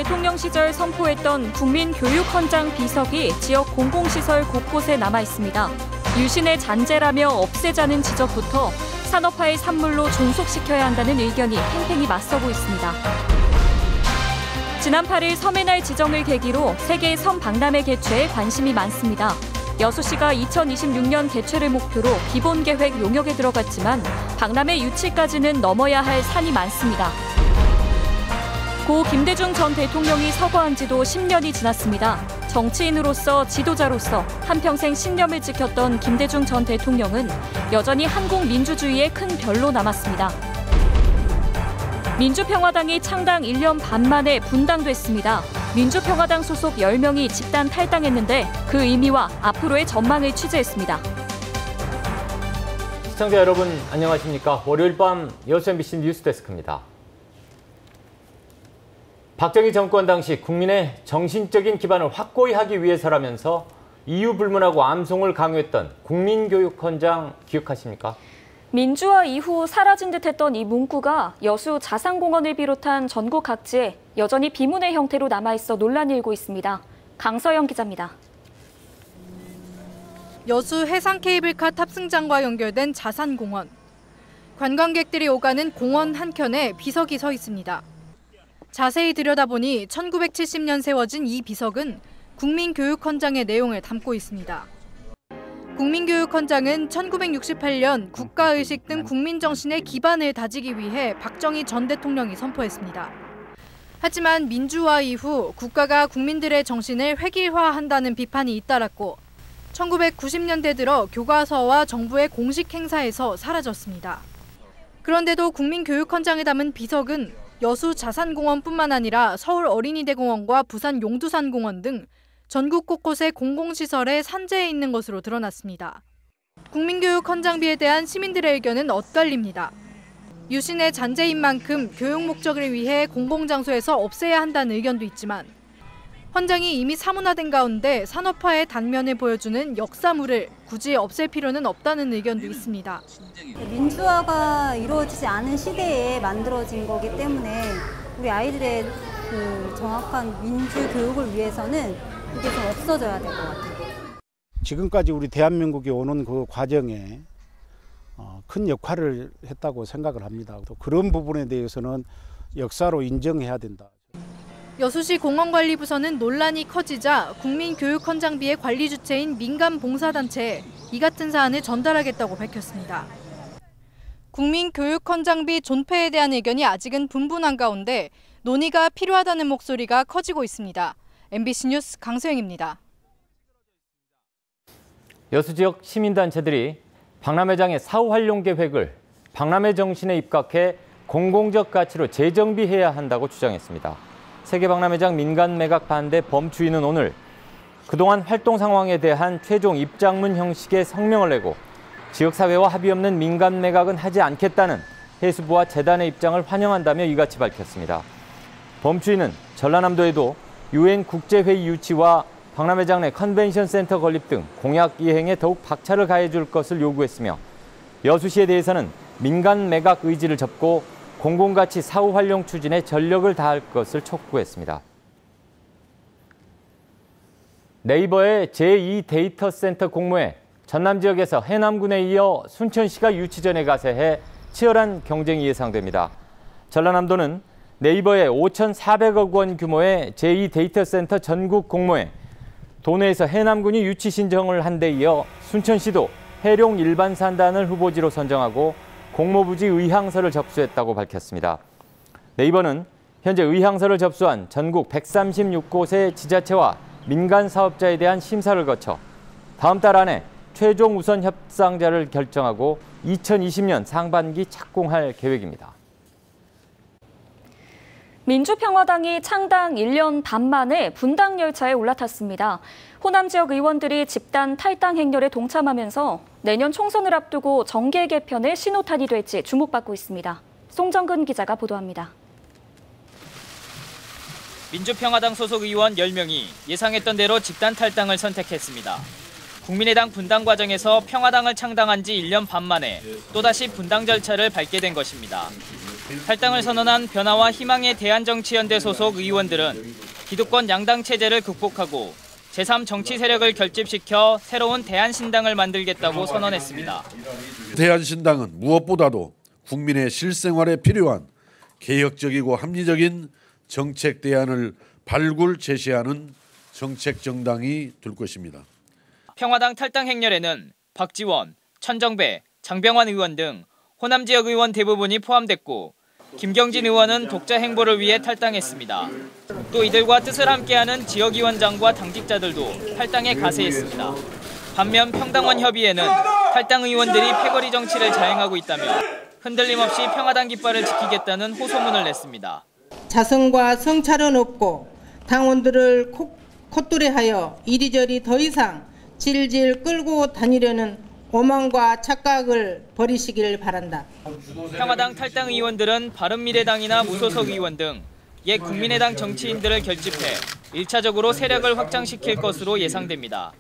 대통령 시절 선포했던 국민교육헌장 비석이 지역 공공시설 곳곳에 남아 있습니다. 유신의 잔재라며 없애자는 지적부터 산업화의 산물로 종속시켜야 한다는 의견이 팽팽히 맞서고 있습니다. 지난 8일 섬의 날 지정을 계기로 세계 섬 박람회 개최에 관심이 많습니다. 여수시가 2026년 개최를 목표로 기본계획 용역에 들어갔지만 박람회 유치까지는 넘어야 할 산이 많습니다. 고 김대중 전 대통령이 서거한 지도 10년이 지났습니다. 정치인으로서 지도자로서 한평생 신념을 지켰던 김대중 전 대통령은 여전히 한국 민주주의에 큰 별로 남았습니다. 민주평화당이 창당 1년 반 만에 분당됐습니다. 민주평화당 소속 10명이 집단 탈당했는데 그 의미와 앞으로의 전망을 취재했습니다. 시청자 여러분 안녕하십니까? 월요일 밤 여수 MBC 뉴스데스크입니다. 박정희 정권 당시 국민의 정신적인 기반을 확고히 하기 위해서라면서 이유불문하고 암송을 강요했던 국민교육헌장 기억하십니까? 민주화 이후 사라진 듯했던 이 문구가 여수 자산공원을 비롯한 전국 각지에 여전히 비문의 형태로 남아있어 논란이 일고 있습니다. 강서영 기자입니다. 여수 해상 케이블카 탑승장과 연결된 자산공원. 관광객들이 오가는 공원 한켠에 비석이 서 있습니다. 자세히 들여다보니 1970년 세워진 이 비석은 국민교육헌장의 내용을 담고 있습니다. 국민교육헌장은 1968년 국가의식 등 국민정신의 기반을 다지기 위해 박정희 전 대통령이 선포했습니다. 하지만 민주화 이후 국가가 국민들의 정신을 획일화한다는 비판이 잇따랐고 1990년대 들어 교과서와 정부의 공식 행사에서 사라졌습니다. 그런데도 국민교육헌장에 담은 비석은 여수 자산공원뿐만 아니라 서울 어린이대공원과 부산 용두산공원 등 전국 곳곳의 공공시설에 산재해 있는 것으로 드러났습니다. 국민교육헌장비에 대한 시민들의 의견은 엇갈립니다. 유신의 잔재인 만큼 교육 목적을 위해 공공장소에서 없애야 한다는 의견도 있지만 헌장이 이미 사문화된 가운데 산업화의 단면을 보여주는 역사물을 굳이 없앨 필요는 없다는 의견도 있습니다. 민주화가 이루어지지 않은 시대에 만들어진 거기 때문에 우리 아이들의 그 정확한 민주 교육을 위해서는 이게 좀 없어져야 될 것 같아요. 지금까지 우리 대한민국이 오는 그 과정에 큰 역할을 했다고 생각을 합니다. 또 그런 부분에 대해서는 역사로 인정해야 된다. 여수시 공원관리부서는 논란이 커지자 국민교육헌장비의 관리 주체인 민간봉사단체에 이 같은 사안을 전달하겠다고 밝혔습니다. 국민교육헌장비 존폐에 대한 의견이 아직은 분분한 가운데 논의가 필요하다는 목소리가 커지고 있습니다. MBC 뉴스 강소영입니다. 여수 지역 시민단체들이 박람회장의 사후 활용 계획을 박람회 정신에 입각해 공공적 가치로 재정비해야 한다고 주장했습니다. 세계박람회장 민간 매각 반대 범주인은 오늘 그동안 활동 상황에 대한 최종 입장문 형식의 성명을 내고 지역사회와 합의 없는 민간 매각은 하지 않겠다는 해수부와 재단의 입장을 환영한다며 이같이 밝혔습니다. 범주인은 전라남도에도 UN 국제회의 유치와 박람회장 내 컨벤션 센터 건립 등 공약 이행에 더욱 박차를 가해줄 것을 요구했으며 여수시에 대해서는 민간 매각 의지를 접고 공공가치 사후 활용 추진에 전력을 다할 것을 촉구했습니다. 네이버의 제2데이터센터 공모에 전남 지역에서 해남군에 이어 순천시가 유치전에 가세해 치열한 경쟁이 예상됩니다. 전라남도는 네이버의 5,400억 원 규모의 제2데이터센터 전국 공모에 도내에서 해남군이 유치 신청을 한 데 이어 순천시도 해룡 일반산단을 후보지로 선정하고 공모부지 의향서를 접수했다고 밝혔습니다. 네이버는 현재 의향서를 접수한 전국 136곳의 지자체와 민간 사업자에 대한 심사를 거쳐 다음 달 안에 최종 우선 협상자를 결정하고 2020년 상반기 착공할 계획입니다. 민주평화당이 창당 1년 반 만에 분당 열차에 올라탔습니다. 호남 지역 의원들이 집단 탈당 행렬에 동참하면서 내년 총선을 앞두고 정계 개편의 신호탄이 될지 주목받고 있습니다. 송정근 기자가 보도합니다. 민주평화당 소속 의원 10명이 예상했던 대로 집단 탈당을 선택했습니다. 국민의당 분당 과정에서 평화당을 창당한 지 1년 반 만에 또다시 분당 절차를 밟게 된 것입니다. 탈당을 선언한 변화와 희망의 대한정치연대 소속 의원들은 기득권 양당 체제를 극복하고 제3정치 세력을 결집시켜 새로운 대한신당을 만들겠다고 선언했습니다. 대한신당은 무엇보다도 국민의 실생활에 필요한 개혁적이고 합리적인 정책 대안을 발굴 제시하는 정책 정당이 될 것입니다. 평화당 탈당 행렬에는 박지원, 천정배, 장병환 의원 등 호남 지역 의원 대부분이 포함됐고 김경진 의원은 독자 행보를 위해 탈당했습니다. 또 이들과 뜻을 함께하는 지역위원장과 당직자들도 탈당에 가세했습니다. 반면 평당원 협의회는 탈당 의원들이 패거리 정치를 자행하고 있다며 흔들림 없이 평화당 깃발을 지키겠다는 호소문을 냈습니다. 자성과 성찰은 없고 당원들을 콧뚜레하여 이리저리 더 이상 질질 끌고 다니려는 오만과 착각을 버리시길 바란다. 평화당 탈당 의원들은 바른미래당이나 무소속 의원 등 옛 국민의당 정치인들을 결집해 1차적으로 세력을 확장시킬 것으로 예상됩니다.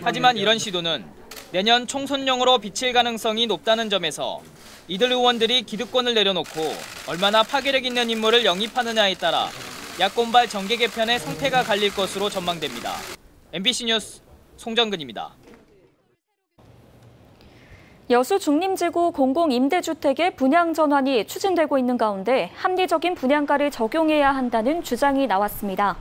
하지만 이런 시도는 내년 총선용으로 비칠 가능성이 높다는 점에서 이들 의원들이 기득권을 내려놓고 얼마나 파괴력 있는 인물을 영입하느냐에 따라 야권발 정계 개편의 성패가 갈릴 것으로 전망됩니다. MBC 뉴스 송정근입니다. 여수 중림지구 공공임대주택의 분양 전환이 추진되고 있는 가운데 합리적인 분양가를 적용해야 한다는 주장이 나왔습니다.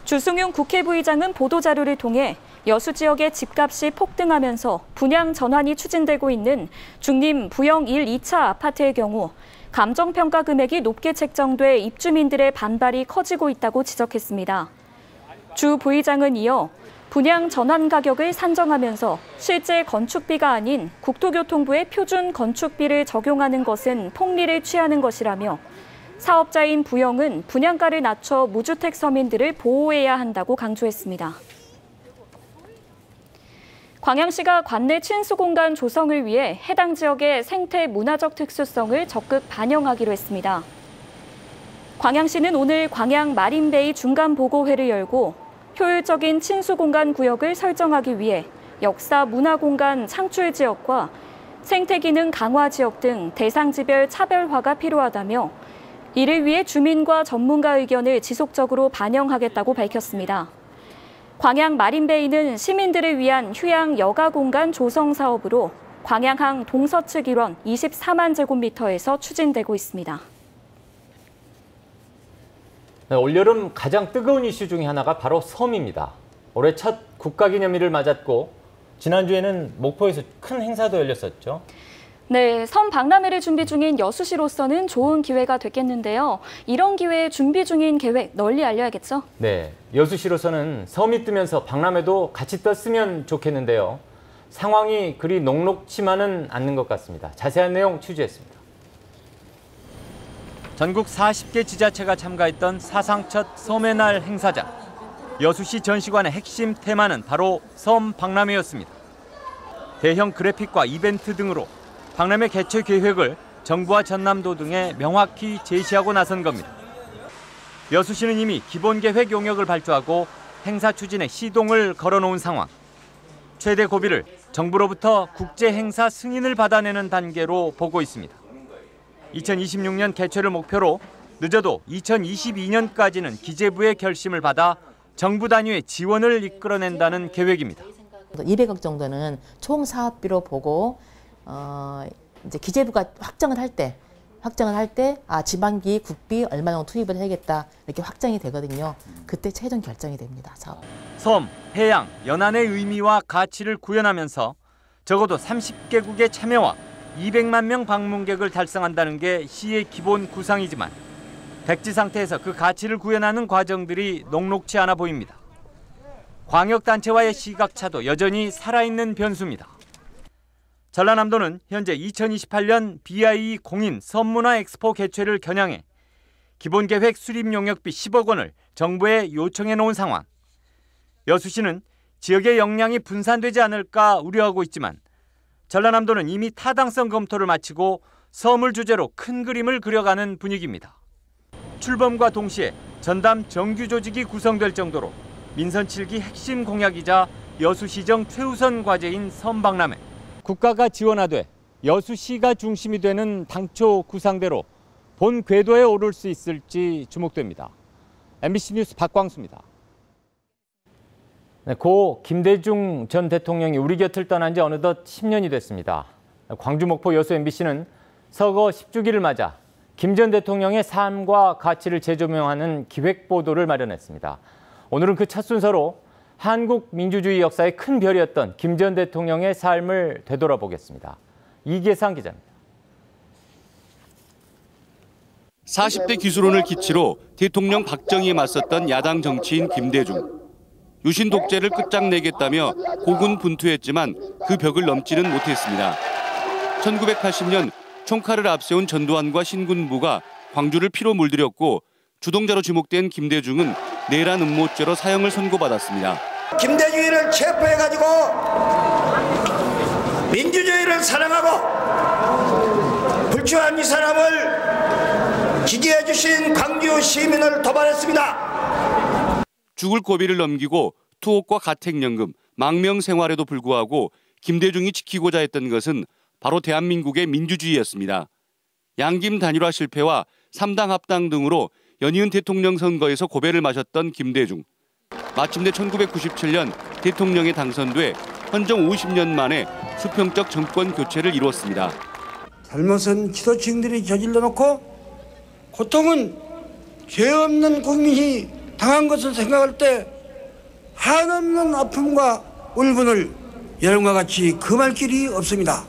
주승용 국회 부의장은 보도자료를 통해 여수 지역의 집값이 폭등하면서 분양 전환이 추진되고 있는 중림 부영 1, 2차 아파트의 경우 감정평가 금액이 높게 책정돼 입주민들의 반발이 커지고 있다고 지적했습니다. 주 부의장은 이어 분양 전환 가격을 산정하면서 실제 건축비가 아닌 국토교통부의 표준 건축비를 적용하는 것은 폭리를 취하는 것이라며 사업자인 부영은 분양가를 낮춰 무주택 서민들을 보호해야 한다고 강조했습니다. 광양시가 관내 친수공간 조성을 위해 해당 지역의 생태 문화적 특수성을 적극 반영하기로 했습니다. 광양시는 오늘 광양 마린베이 중간보고회를 열고 효율적인 친수공간 구역을 설정하기 위해 역사 문화공간 창출 지역과 생태기능 강화 지역 등 대상지별 차별화가 필요하다며 이를 위해 주민과 전문가 의견을 지속적으로 반영하겠다고 밝혔습니다. 광양 마린베이는 시민들을 위한 휴양 여가 공간 조성 사업으로 광양항 동서측 일원 24만 제곱미터에서 추진되고 있습니다. 네, 올여름 가장 뜨거운 이슈 중에 하나가 바로 섬입니다. 올해 첫 국가기념일을 맞았고 지난주에는 목포에서 큰 행사도 열렸었죠. 네, 섬 박람회를 준비 중인 여수시로서는 좋은 기회가 됐겠는데요. 이런 기회에 준비 중인 계획 널리 알려야겠죠? 네, 여수시로서는 섬이 뜨면서 박람회도 같이 떴으면 좋겠는데요. 상황이 그리 녹록치만은 않는 것 같습니다. 자세한 내용 취재했습니다. 전국 40개 지자체가 참가했던 사상 첫 섬의 날 행사장. 여수시 전시관의 핵심 테마는 바로 섬 박람회였습니다. 대형 그래픽과 이벤트 등으로 박람회 개최 계획을 정부와 전남도 등에 명확히 제시하고 나선 겁니다. 여수시는 이미 기본계획 용역을 발주하고 행사 추진에 시동을 걸어놓은 상황. 최대 고비를 정부로부터 국제행사 승인을 받아내는 단계로 보고 있습니다. 2026년 개최를 목표로 늦어도 2022년까지는 기재부의 결심을 받아 정부 단위의 지원을 이끌어낸다는 계획입니다. 200억 정도는 총 사업비로 보고 이제 기재부가 확정을 할 때 지방기 국비 얼마 정도 투입을 해야겠다 이렇게 확정이 되거든요. 그때 최종 결정이 됩니다. 사업. 섬, 해양, 연안의 의미와 가치를 구현하면서 적어도 30개국의 참여와 200만 명 방문객을 달성한다는 게 시의 기본 구상이지만 백지 상태에서 그 가치를 구현하는 과정들이 녹록치 않아 보입니다. 광역단체와의 시각차도 여전히 살아있는 변수입니다. 전라남도는 현재 2028년 BIE 공인 섬문화 엑스포 개최를 겨냥해 기본계획 수립 용역비 10억 원을 정부에 요청해 놓은 상황. 여수시는 지역의 역량이 분산되지 않을까 우려하고 있지만 전라남도는 이미 타당성 검토를 마치고 섬을 주제로 큰 그림을 그려가는 분위기입니다. 출범과 동시에 전담 정규 조직이 구성될 정도로 민선 7기 핵심 공약이자 여수시정 최우선 과제인 섬 박람회. 국가가 지원하되 여수시가 중심이 되는 당초 구상대로 본 궤도에 오를 수 있을지 주목됩니다. MBC 뉴스 박광수입니다. 고 김대중 전 대통령이 우리 곁을 떠난 지 어느덧 10년이 됐습니다. 광주, 목포, 여수 MBC는 서거 10주기를 맞아 김 전 대통령의 삶과 가치를 재조명하는 기획보도를 마련했습니다. 오늘은 그 첫 순서로 한국 민주주의 역사의 큰 별이었던 김 전 대통령의 삶을 되돌아보겠습니다. 이계상 기자입니다. 40대 기수론을 기치로 대통령 박정희에 맞섰던 야당 정치인 김대중. 유신 독재를 끝장내겠다며 고군분투했지만 그 벽을 넘지는 못했습니다. 1980년 총칼을 앞세운 전두환과 신군부가 광주를 피로 물들였고 주동자로 지목된 김대중은 내란 음모죄로 사형을 선고받았습니다. 김대중이를 체포해가지고 민주주의를 사랑하고 불출한 이 사람을 지지해 주신 광주 시민을 도발했습니다. 죽을 고비를 넘기고 투옥과 가택연금, 망명생활에도 불구하고 김대중이 지키고자 했던 것은 바로 대한민국의 민주주의였습니다. 양김 단일화 실패와 3당 합당 등으로 연이은 대통령 선거에서 고배를 마셨던 김대중. 마침내 1997년 대통령에 당선돼 헌정 50년 만에 수평적 정권 교체를 이루었습니다. 잘못은 지도층들이 저질러 놓고 고통은 죄 없는 국민이 당한 것을 생각할 때 한없는 아픔과 울분을 여러분과 같이 금할 길이 없습니다.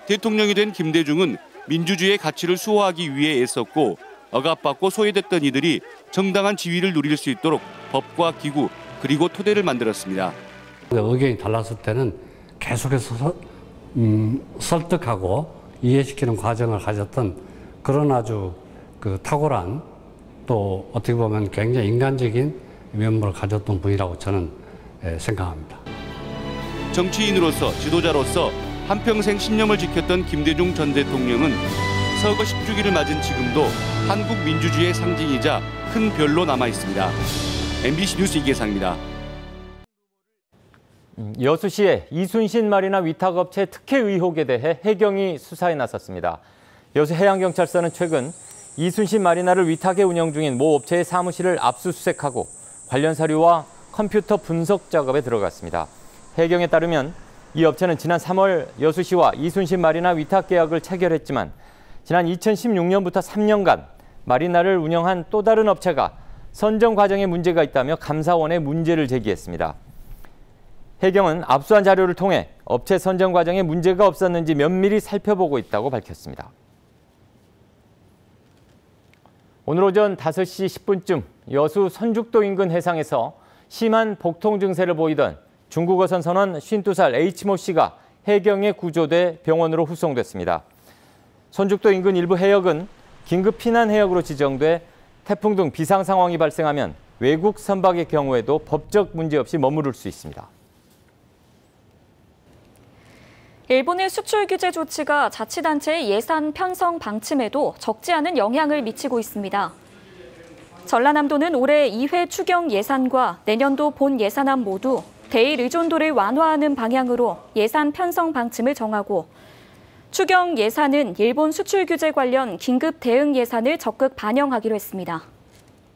대통령이 된 김대중은 민주주의의 가치를 수호하기 위해 애썼고 억압받고 소외됐던 이들이 정당한 지위를 누릴 수 있도록 법과 기구 그리고 토대를 만들었습니다. 의견이 달랐을 때는 계속해서 설득하고 이해시키는 과정을 가졌던 그런 아주 탁월한 또 어떻게 보면 굉장히 인간적인 면모를 가졌던 분이라고 저는 생각합니다. 정치인으로서 지도자로서 한평생 신념을 지켰던 김대중 전 대통령은 서거 10주기를 맞은 지금도 한국 민주주의의 상징이자 큰 별로 남아 있습니다. MBC 뉴스 이계상입니다. 여수시의 이순신 마리나 위탁업체 특혜 의혹에 대해 해경이 수사에 나섰습니다. 여수해양경찰서는 최근 이순신 마리나를 위탁해 운영 중인 모 업체의 사무실을 압수수색하고 관련 사료와 컴퓨터 분석 작업에 들어갔습니다. 해경에 따르면 이 업체는 지난 3월 여수시와 이순신 마리나 위탁 계약을 체결했지만 지난 2016년부터 3년간 마리나를 운영한 또 다른 업체가 선정 과정에 문제가 있다며 감사원에 문제를 제기했습니다. 해경은 압수한 자료를 통해 업체 선정 과정에 문제가 없었는지 면밀히 살펴보고 있다고 밝혔습니다. 오늘 오전 5시 10분쯤 여수 선죽도 인근 해상에서 심한 복통 증세를 보이던 중국 어선 선원 52살 H모 씨가 해경에 구조돼 병원으로 후송됐습니다. 선죽도 인근 일부 해역은 긴급 피난 해역으로 지정돼 태풍 등 비상 상황이 발생하면 외국 선박의 경우에도 법적 문제 없이 머무를 수 있습니다. 일본의 수출 규제 조치가 자치단체의 예산 편성 방침에도 적지 않은 영향을 미치고 있습니다. 전라남도는 올해 2회 추경 예산과 내년도 본 예산안 모두 대일 의존도를 완화하는 방향으로 예산 편성 방침을 정하고 추경 예산은 일본 수출 규제 관련 긴급 대응 예산을 적극 반영하기로 했습니다.